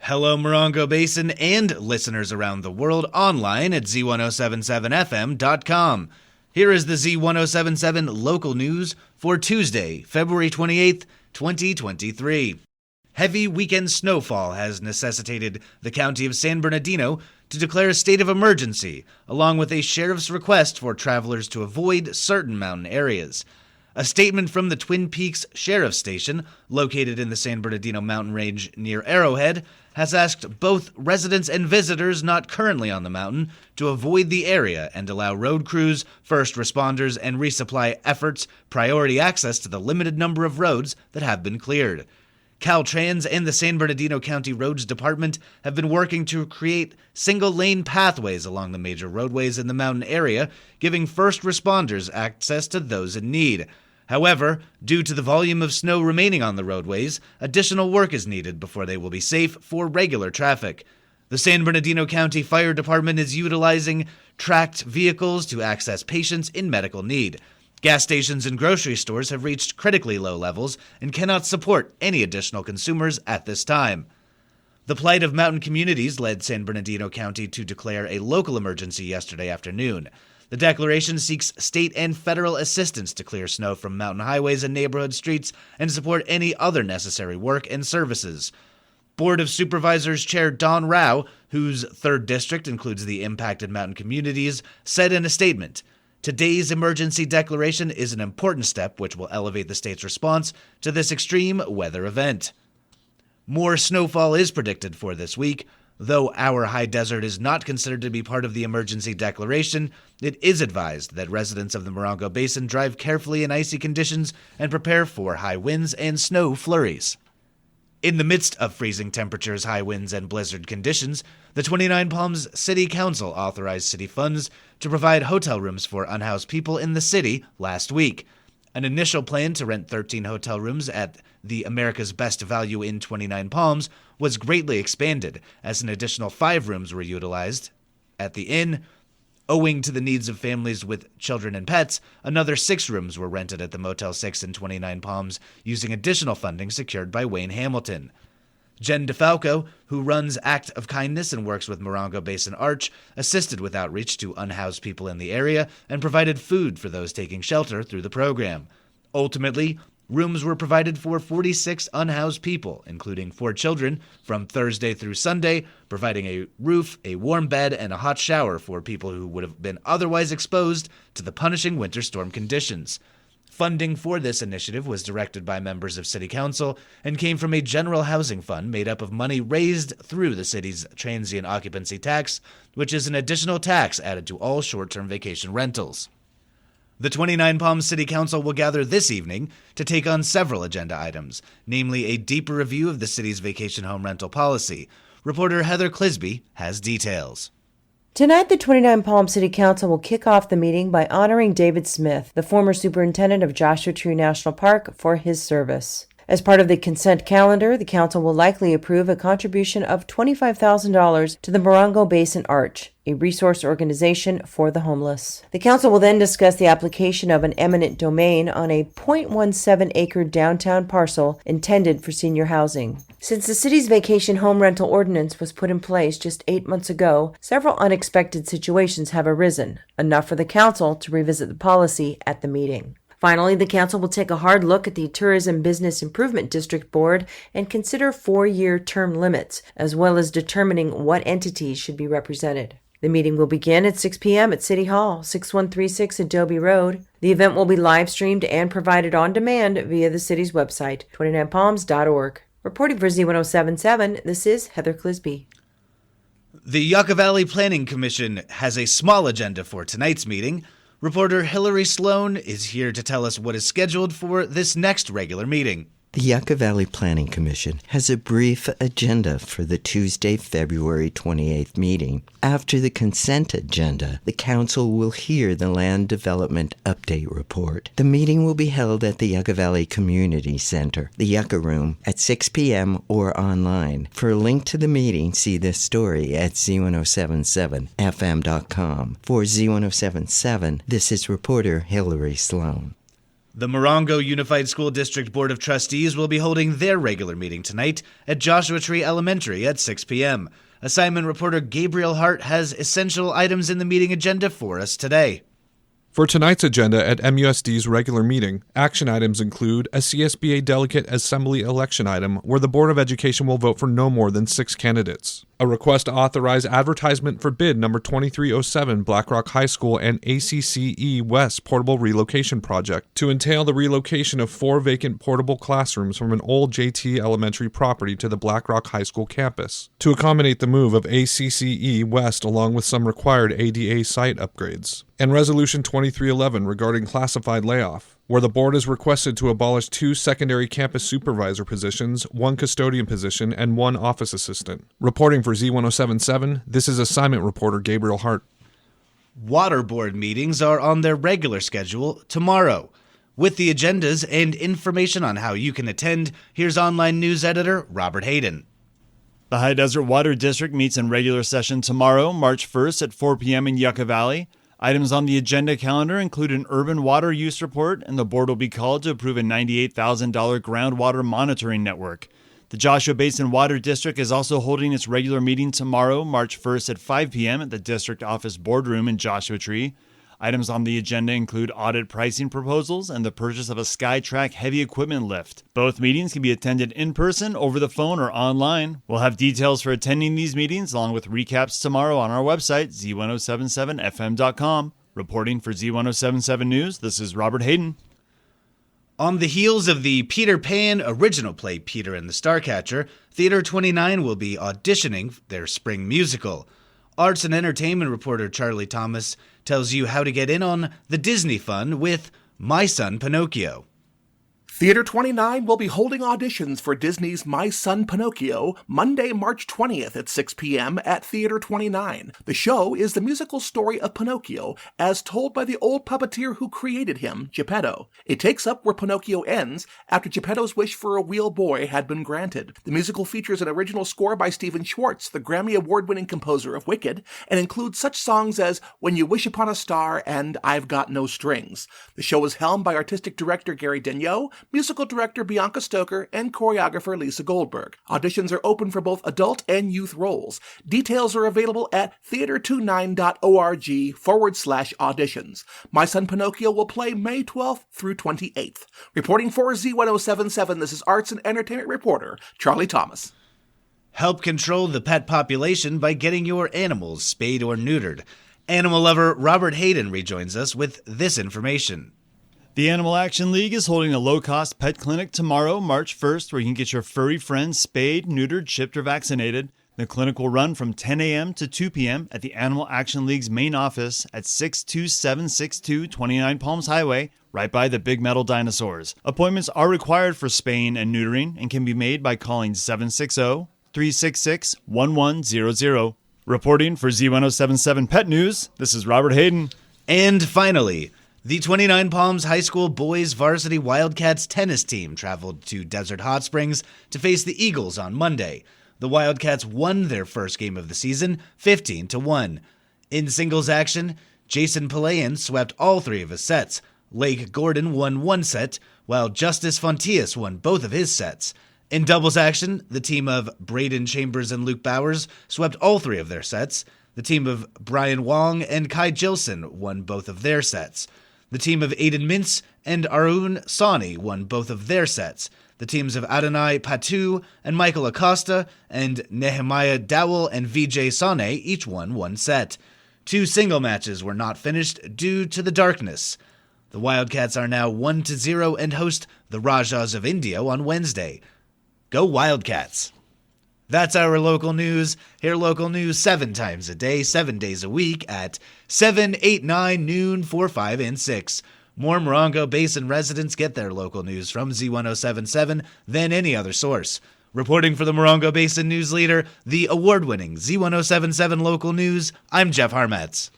Hello, Morongo Basin and listeners around the world online at Z107.7fm.com. Here is the Z107.7 local news for Tuesday, February 28th, 2023. Heavy weekend snowfall has necessitated the county of San Bernardino to declare a state of emergency, along with a sheriff's request for travelers to avoid certain mountain areas. A statement from the Twin Peaks Sheriff's Station, located in the San Bernardino mountain range near Arrowhead, has asked both residents and visitors not currently on the mountain to avoid the area and allow road crews, first responders, and resupply efforts priority access to the limited number of roads that have been cleared. Caltrans and the San Bernardino County Roads Department have been working to create single-lane pathways along the major roadways in the mountain area, giving first responders access to those in need. However, due to the volume of snow remaining on the roadways, additional work is needed before they will be safe for regular traffic. The San Bernardino County Fire Department is utilizing tracked vehicles to access patients in medical need. Gas stations and grocery stores have reached critically low levels and cannot support any additional consumers at this time. The plight of mountain communities led San Bernardino County to declare a local emergency yesterday afternoon. The declaration seeks state and federal assistance to clear snow from mountain highways and neighborhood streets and support any other necessary work and services. Board of Supervisors Chair Don Rao, whose 3rd district includes the impacted mountain communities, said in a statement, "Today's emergency declaration is an important step which will elevate the state's response to this extreme weather event." More snowfall is predicted for this week. Though our high desert is not considered to be part of the emergency declaration, it is advised that residents of the Morongo Basin drive carefully in icy conditions and prepare for high winds and snow flurries. In the midst of freezing temperatures, high winds, and blizzard conditions, the 29 Palms City Council authorized city funds to provide hotel rooms for unhoused people in the city last week. An initial plan to rent 13 hotel rooms at the America's Best Value in 29 Palms was greatly expanded, as an additional 5 rooms were utilized at the inn. Owing to the needs of families with children and pets, another 6 rooms were rented at the Motel 6 in 29 Palms, using additional funding secured by Wayne Hamilton. Jen DeFalco, who runs Act of Kindness and works with Morongo Basin Arch, assisted with outreach to unhoused people in the area and provided food for those taking shelter through the program. Ultimately, rooms were provided for 46 unhoused people, including 4 children, from Thursday through Sunday, providing a roof, a warm bed, and a hot shower for people who would have been otherwise exposed to the punishing winter storm conditions. Funding for this initiative was directed by members of City Council and came from a general housing fund made up of money raised through the city's transient occupancy tax, which is an additional tax added to all short-term vacation rentals. The 29 Palms City Council will gather this evening to take on several agenda items, namely a deeper review of the city's vacation home rental policy. Reporter Heather Clisby has details. Tonight, the 29 Palms City Council will kick off the meeting by honoring David Smith, the former superintendent of Joshua Tree National Park, for his service. As part of the consent calendar, the council will likely approve a contribution of $25,000 to the Morongo Basin Arch, a resource organization for the homeless. The council will then discuss the application of an eminent domain on a 0.17-acre downtown parcel intended for senior housing. Since the city's vacation home rental ordinance was put in place just 8 months ago, several unexpected situations have arisen, enough for the council to revisit the policy at the meeting. Finally, the council will take a hard look at the Tourism Business Improvement District Board and consider 4-year term limits, as well as determining what entities should be represented. The meeting will begin at 6 p.m. at City Hall, 6136 Adobe Road. The event will be live streamed and provided on demand via the city's website, 29palms.org. Reporting for Z107.7, this is Heather Clisby. The Yucca Valley Planning Commission has a small agenda for tonight's meeting. Reporter Hillary Sloan is here to tell us what is scheduled for this next regular meeting. The Yucca Valley Planning Commission has a brief agenda for the Tuesday, February 28th meeting. After the consent agenda, the council will hear the Land Development Update Report. The meeting will be held at the Yucca Valley Community Center, the Yucca Room, at 6 p.m. or online. For a link to the meeting, see this story at Z107.7fm.com. For Z107.7, this is reporter Hillary Sloan. The Morongo Unified School District Board of Trustees will be holding their regular meeting tonight at Joshua Tree Elementary at 6 p.m. Assignment reporter Gabriel Hart has essential items in the meeting agenda for us today. For tonight's agenda at MUSD's regular meeting, action items include a CSBA Delegate Assembly election item where the Board of Education will vote for no more than 6 candidates, a request to authorize advertisement for bid number 2307 Blackrock High School and ACCE West Portable Relocation Project to entail the relocation of 4 vacant portable classrooms from an old JT Elementary property to the Blackrock High School campus, to accommodate the move of ACCE West along with some required ADA site upgrades, and Resolution 2311 regarding classified layoff, where the board is requested to abolish 2 secondary campus supervisor positions, 1 custodian position, and 1 office assistant. Reporting for Z107.7, this is assignment reporter Gabriel Hart. Water board meetings are on their regular schedule tomorrow. With the agendas and information on how you can attend, here's online news editor Robert Hayden. The High Desert Water District meets in regular session tomorrow, March 1st at 4 p.m. in Yucca Valley. Items on the agenda calendar include an urban water use report, and the board will be called to approve a $98,000 groundwater monitoring network. The Joshua Basin Water District is also holding its regular meeting tomorrow, March 1st at 5 p.m. at the district office boardroom in Joshua Tree. Items on the agenda include audit pricing proposals and the purchase of a SkyTrack heavy equipment lift. Both meetings can be attended in person, over the phone, or online. We'll have details for attending these meetings along with recaps tomorrow on our website, Z107.7fm.com. Reporting for Z107.7 News, this is Robert Hayden. On the heels of the Peter Pan original play Peter and the Starcatcher, Theater 29 will be auditioning their spring musical. Arts and entertainment reporter Charlie Thomas tells you how to get in on the Disney fun with My Son Pinocchio. Theater 29 will be holding auditions for Disney's My Son Pinocchio Monday, March 20th at 6 p.m. at Theater 29. The show is the musical story of Pinocchio as told by the old puppeteer who created him, Geppetto. It takes up where Pinocchio ends after Geppetto's wish for a wheel boy had been granted. The musical features an original score by Stephen Schwartz, the Grammy Award-winning composer of Wicked, and includes such songs as When You Wish Upon a Star and I've Got No Strings. The show is helmed by artistic director Gary Daigneault, musical director Bianca Stoker, and choreographer Lisa Goldberg. Auditions are open for both adult and youth roles. Details are available at theater29.org/auditions. My Son Pinocchio will play May 12th through 28th. Reporting for Z107.7, this is arts and entertainment reporter Charlie Thomas. Help control the pet population by getting your animals spayed or neutered. Animal lover Robert Hayden rejoins us with this information. The Animal Action League is holding a low-cost pet clinic tomorrow, March 1st, where you can get your furry friends spayed, neutered, chipped, or vaccinated. The clinic will run from 10 a.m. to 2 p.m. at the Animal Action League's main office at 62762 29 Palms Highway, right by the Big Metal Dinosaurs. Appointments are required for spaying and neutering and can be made by calling 760-366-1100. Reporting for Z107.7 Pet News, this is Robert Hayden. And finally, the 29 Palms High School boys varsity Wildcats tennis team traveled to Desert Hot Springs to face the Eagles on Monday. The Wildcats won their first game of the season, 15-1. In singles action, Jason Palayan swept all 3 of his sets. Lake Gordon won 1 set, while Justice Fontius won both of his sets. In doubles action, the team of Braden Chambers and Luke Bowers swept all 3 of their sets. The team of Brian Wong and Kai Jilson won both of their sets. The team of Aiden Mintz and Arun Sawhney won both of their sets. The teams of Adonai Patu and Michael Acosta and Nehemiah Dowell and Vijay Sane each won 1 set. 2 single matches were not finished due to the darkness. The Wildcats are now 1-0 and host the Rajas of India on Wednesday. Go Wildcats! That's our local news. Hear local news 7 times a day, 7 days a week at 7, 8, 9, noon, 4, 5, and 6. More Morongo Basin residents get their local news from Z107.7 than any other source. Reporting for the Morongo Basin News Leader, the award-winning Z107.7 Local News, I'm Jeff Harmetz.